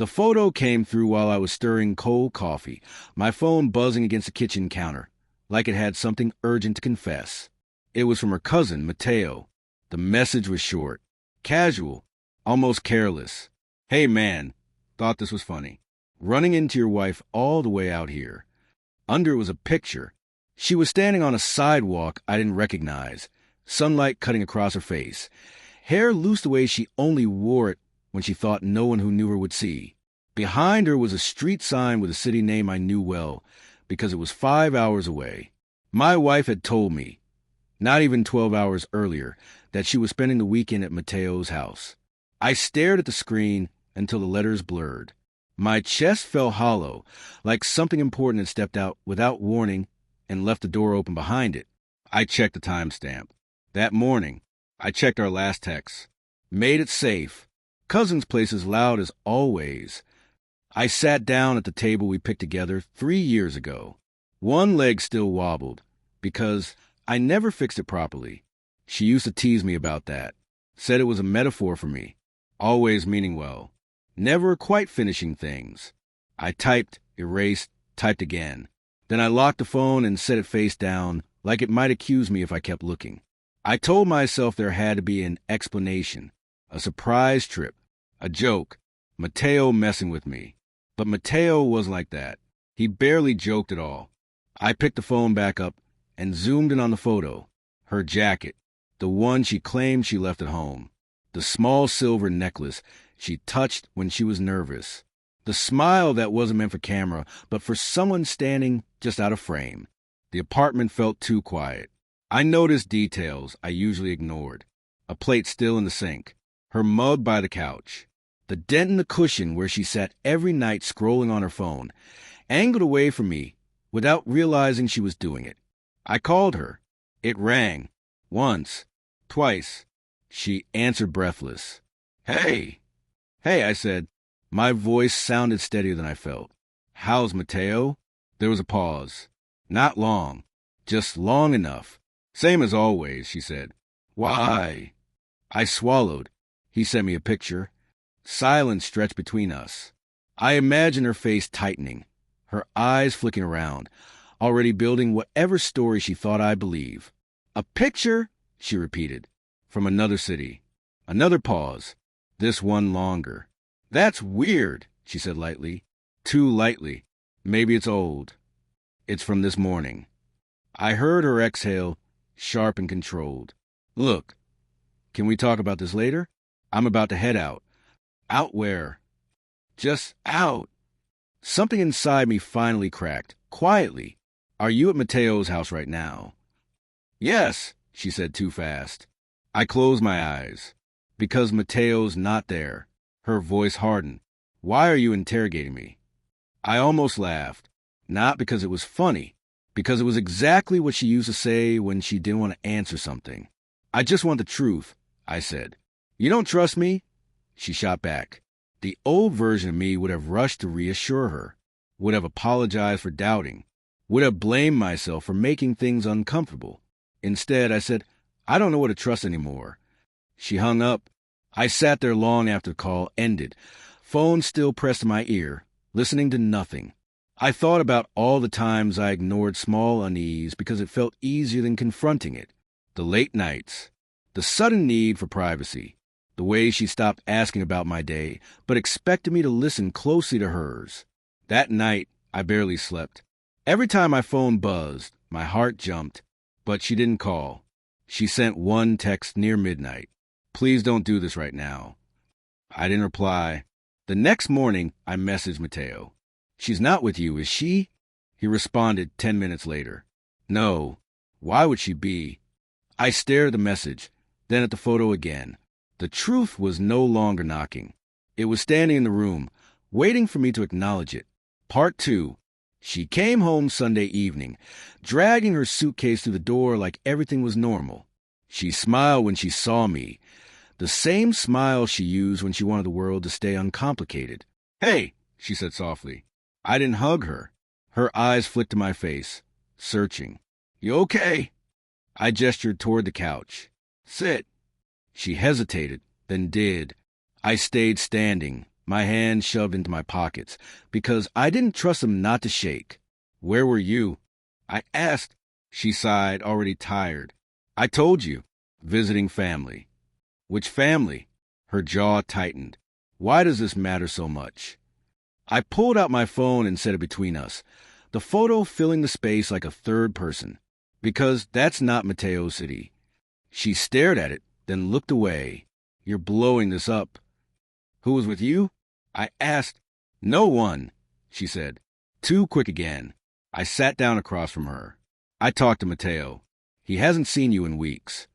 The photo came through while I was stirring cold coffee, my phone buzzing against the kitchen counter, like it had something urgent to confess. It was from her cousin, Mateo. The message was short, casual, almost careless. Hey man, thought this was funny. Running into your wife all the way out here. Under it was a picture. She was standing on a sidewalk I didn't recognize, sunlight cutting across her face, hair loose the way she only wore it when she thought no one who knew her would see. Behind her was a street sign with a city name I knew well, because it was 5 hours away. My wife had told me, not even 12 hours earlier, that she was spending the weekend at Mateo's house. I stared at the screen until the letters blurred. My chest felt hollow, like something important had stepped out without warning and left the door open behind it. I checked the timestamp. That morning, I checked our last text. Made it safe. Cousin's place as loud as always. I sat down at the table we picked together 3 years ago. One leg still wobbled, because I never fixed it properly. She used to tease me about that. Said it was a metaphor for me. Always meaning well. Never quite finishing things. I typed, erased, typed again. Then I locked the phone and set it face down, like it might accuse me if I kept looking. I told myself there had to be an explanation, a surprise trip, a joke, Mateo messing with me. But Mateo wasn't like that. He barely joked at all. I picked the phone back up and zoomed in on the photo. Her jacket, the one she claimed she left at home. The small silver necklace she touched when she was nervous. The smile that wasn't meant for camera, but for someone standing just out of frame. The apartment felt too quiet. I noticed details I usually ignored. A plate still in the sink. Her mug by the couch. The dent in the cushion where she sat every night scrolling on her phone, angled away from me without realizing she was doing it. I called her. It rang. Once. Twice. She answered breathless. Hey! Hey, I said. My voice sounded steadier than I felt. How's Mateo? There was a pause. Not long. Just long enough. Same as always, she said. Why? I swallowed. He sent me a picture. Silence stretched between us. I imagined her face tightening, her eyes flicking around, already building whatever story she thought I'd believe. A picture, she repeated, from another city. Another pause. This one longer. That's weird, she said lightly. Too lightly. Maybe it's old. It's from this morning. I heard her exhale, sharp and controlled. Look, can we talk about this later? I'm about to head out. Out where? Just out. Something inside me finally cracked, quietly. Are you at Mateo's house right now? Yes, she said too fast. I closed my eyes. Because Mateo's not there. Her voice hardened. Why are you interrogating me? I almost laughed. Not because it was funny. Because it was exactly what she used to say when she didn't want to answer something. I just want the truth, I said. You don't trust me? She shot back. The old version of me would have rushed to reassure her, would have apologized for doubting, would have blamed myself for making things uncomfortable. Instead, I said, I don't know what to trust anymore. She hung up. I sat there long after the call ended, phone still pressed to my ear, listening to nothing. I thought about all the times I ignored small unease because it felt easier than confronting it. The late nights, the sudden need for privacy, the way she stopped asking about my day, but expected me to listen closely to hers. That night, I barely slept. Every time my phone buzzed, my heart jumped, but she didn't call. She sent one text near midnight. Please don't do this right now. I didn't reply. The next morning, I messaged Mateo. She's not with you, is she? He responded 10 minutes later. No. Why would she be? I stared at the message, then at the photo again. The truth was no longer knocking. It was standing in the room, waiting for me to acknowledge it. Part 2. She came home Sunday evening, dragging her suitcase through the door like everything was normal. She smiled when she saw me, the same smile she used when she wanted the world to stay uncomplicated. Hey, she said softly. I didn't hug her. Her eyes flicked to my face, searching. You okay? I gestured toward the couch. Sit. She hesitated, then did. I stayed standing, my hands shoved into my pockets, because I didn't trust them not to shake. "Where were you?" I asked. She sighed, already tired. "I told you. Visiting family." "Which family?" Her jaw tightened. "Why does this matter so much?" I pulled out my phone and set it between us, the photo filling the space like a third person. "Because that's not Mateo City." She stared at it, then looked away. "You're blowing this up." "Who was with you?" I asked. "No one," she said. Too quick again. I sat down across from her. "I talked to Mateo. He hasn't seen you in weeks."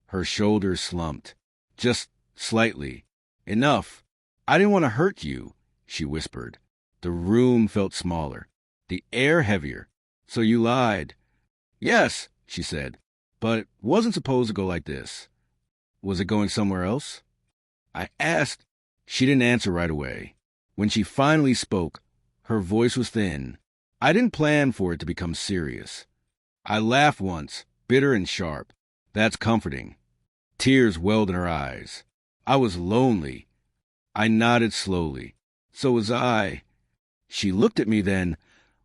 Her shoulders slumped. "Just slightly. Enough. I didn't want to hurt you," she whispered. The room felt smaller, the air heavier. "So you lied." "Yes," she said, "but it wasn't supposed to go like this." "Was it going somewhere else?" I asked. She didn't answer right away. When she finally spoke, her voice was thin. I didn't plan for it to become serious. "I laughed once, bitter and sharp. That's comforting." Tears welled in her eyes. "I was lonely." I nodded slowly. "So was I." She looked at me then,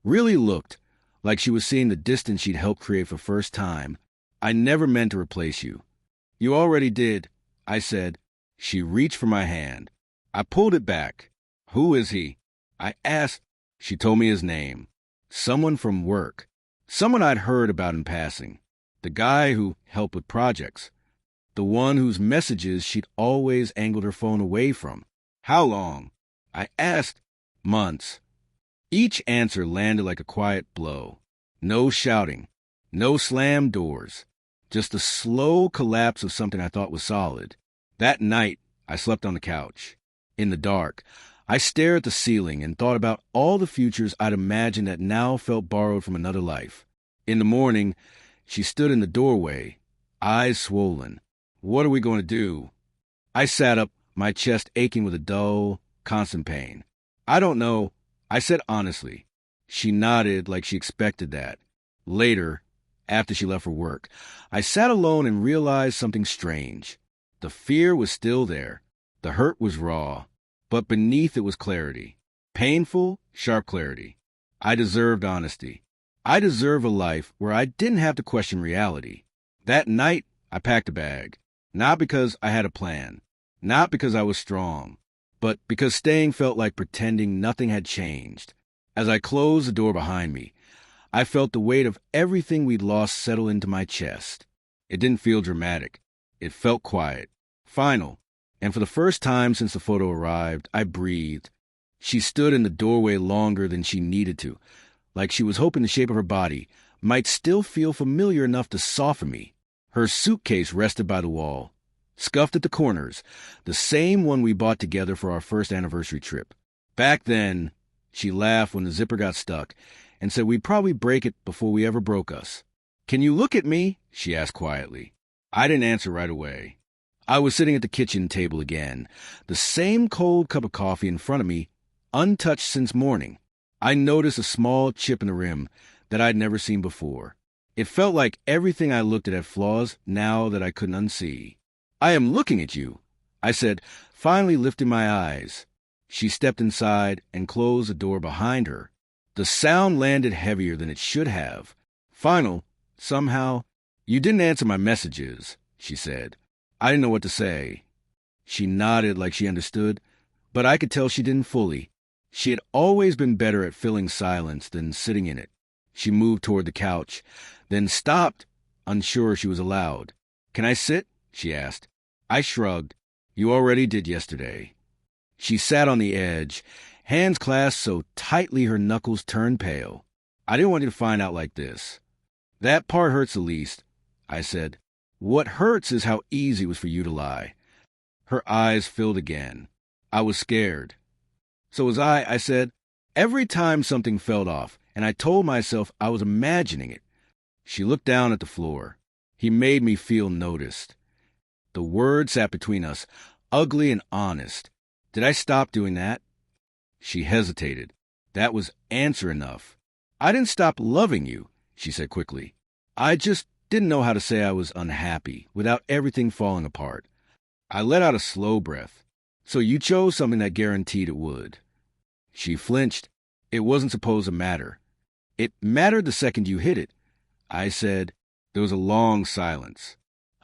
really looked, like she was seeing the distance she'd helped create for the first time. "I never meant to replace you." "You already did," I said. She reached for my hand. I pulled it back. "Who is he?" I asked. She told me his name. Someone from work. Someone I'd heard about in passing. The guy who helped with projects. The one whose messages she'd always angled her phone away from. "How long?" I asked. "Months." Each answer landed like a quiet blow. No shouting. No slammed doors. Just the slow collapse of something I thought was solid. That night, I slept on the couch. In the dark, I stared at the ceiling and thought about all the futures I'd imagined that now felt borrowed from another life. In the morning, she stood in the doorway, eyes swollen. "What are we going to do?" I sat up, my chest aching with a dull, constant pain. "I don't know," I said honestly. She nodded like she expected that. Later, after she left for work, I sat alone and realized something strange. The fear was still there. The hurt was raw. But beneath it was clarity. Painful, sharp clarity. I deserved honesty. I deserve a life where I didn't have to question reality. That night, I packed a bag. Not because I had a plan. Not because I was strong. But because staying felt like pretending nothing had changed. As I closed the door behind me, I felt the weight of everything we'd lost settle into my chest. It didn't feel dramatic. It felt quiet. Final. And for the first time since the photo arrived, I breathed. She stood in the doorway longer than she needed to, like she was hoping the shape of her body might still feel familiar enough to soften me. Her suitcase rested by the wall, scuffed at the corners, the same one we bought together for our first anniversary trip. Back then, she laughed when the zipper got stuck and said we'd probably break it before we ever broke us. "Can you look at me?" she asked quietly. I didn't answer right away. I was sitting at the kitchen table again, the same cold cup of coffee in front of me, untouched since morning. I noticed a small chip in the rim that I'd never seen before. It felt like everything I looked at had flaws now that I couldn't unsee. "I am looking at you," I said, finally lifting my eyes. She stepped inside and closed the door behind her. The sound landed heavier than it should have. Final, somehow. "You didn't answer my messages," she said. I didn't know what to say. She nodded like she understood, but I could tell she didn't fully. She had always been better at filling silence than sitting in it. She moved toward the couch, then stopped, unsure she was allowed. "Can I sit?" she asked. I shrugged. "You already did yesterday." She sat on the edge, hands clasped so tightly her knuckles turned pale. "I didn't want you to find out like this." "That part hurts the least," I said. "What hurts is how easy it was for you to lie." Her eyes filled again. I was scared. "So was I said. Every time something fell off, and I told myself I was imagining it." She looked down at the floor. He made me feel noticed. The word sat between us, ugly and honest. Did I stop doing that? She hesitated. That was answer enough. "I didn't stop loving you," she said quickly. "I just didn't know how to say I was unhappy without everything falling apart." I let out a slow breath. So you chose something that guaranteed it would. She flinched. It wasn't supposed to matter. It mattered the second you hit it. I said. There was a long silence.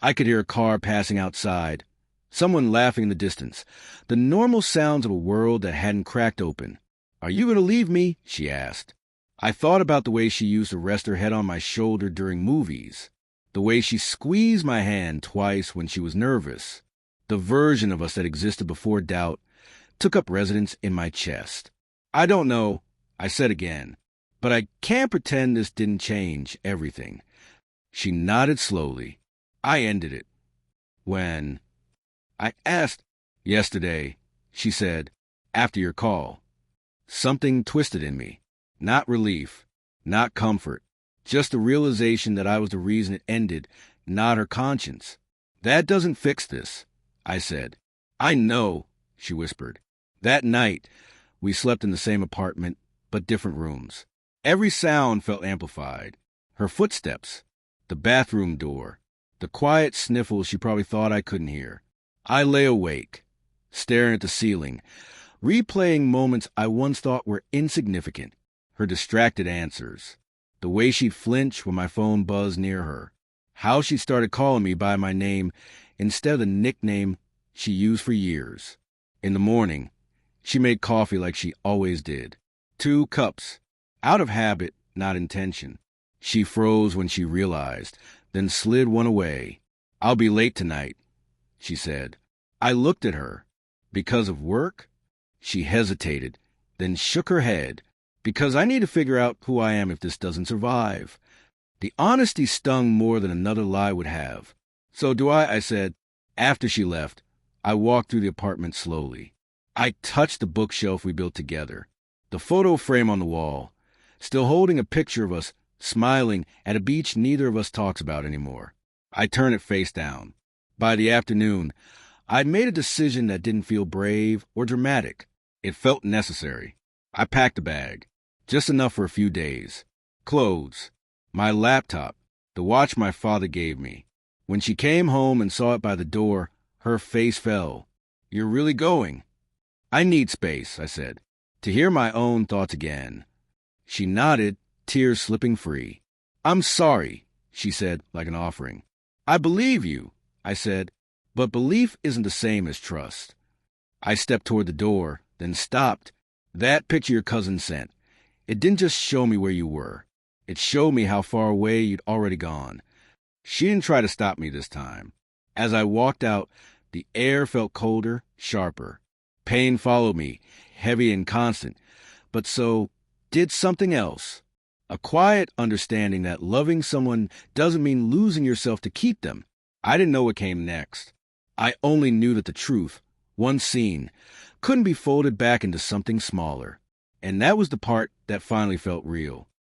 I could hear a car passing outside, someone laughing in the distance, the normal sounds of a world that hadn't cracked open. Are you going to leave me? She asked. I thought about the way she used to rest her head on my shoulder during movies, the way she squeezed my hand twice when she was nervous. The version of us that existed before doubt took up residence in my chest. I don't know, I said again, but I can't pretend this didn't change everything. She nodded slowly. I ended it. When? I asked. Yesterday, she said, after your call. Something twisted in me. Not relief, not comfort, just the realization that I was the reason it ended, not her conscience. That doesn't fix this, I said. I know, she whispered. That night, we slept in the same apartment, but different rooms. Every sound felt amplified. Her footsteps, the bathroom door, the quiet sniffles she probably thought I couldn't hear. I lay awake, staring at the ceiling, replaying moments I once thought were insignificant, her distracted answers, the way she'd flinch when my phone buzzed near her, how she started calling me by my name instead of the nickname she used for years. In the morning, she made coffee like she always did. 2 cups, out of habit, not intention. She froze when she realized, then slid one away. I'll be late tonight, she said. I looked at her. Because of work? She hesitated, then shook her head. Because I need to figure out who I am if this doesn't survive. The honesty stung more than another lie would have. So do I said. After she left, I walked through the apartment slowly. I touched the bookshelf we built together, the photo frame on the wall, still holding a picture of us smiling at a beach neither of us talks about anymore. I turned it face down. By the afternoon, I'd made a decision that didn't feel brave or dramatic. It felt necessary. I packed a bag, just enough for a few days. Clothes, my laptop, the watch my father gave me. When she came home and saw it by the door, her face fell. You're really going? I need space, I said, to hear my own thoughts again. She nodded, tears slipping free. I'm sorry, she said, like an offering. I believe you, I said, but belief isn't the same as trust. I stepped toward the door, then stopped. That picture your cousin sent. It didn't just show me where you were. It showed me how far away you'd already gone. She didn't try to stop me this time. As I walked out, the air felt colder, sharper. Pain followed me, heavy and constant, but so did something else. A quiet understanding that loving someone doesn't mean losing yourself to keep them. I didn't know what came next. I only knew that the truth, once seen, couldn't be folded back into something smaller. And that was the part that finally felt real.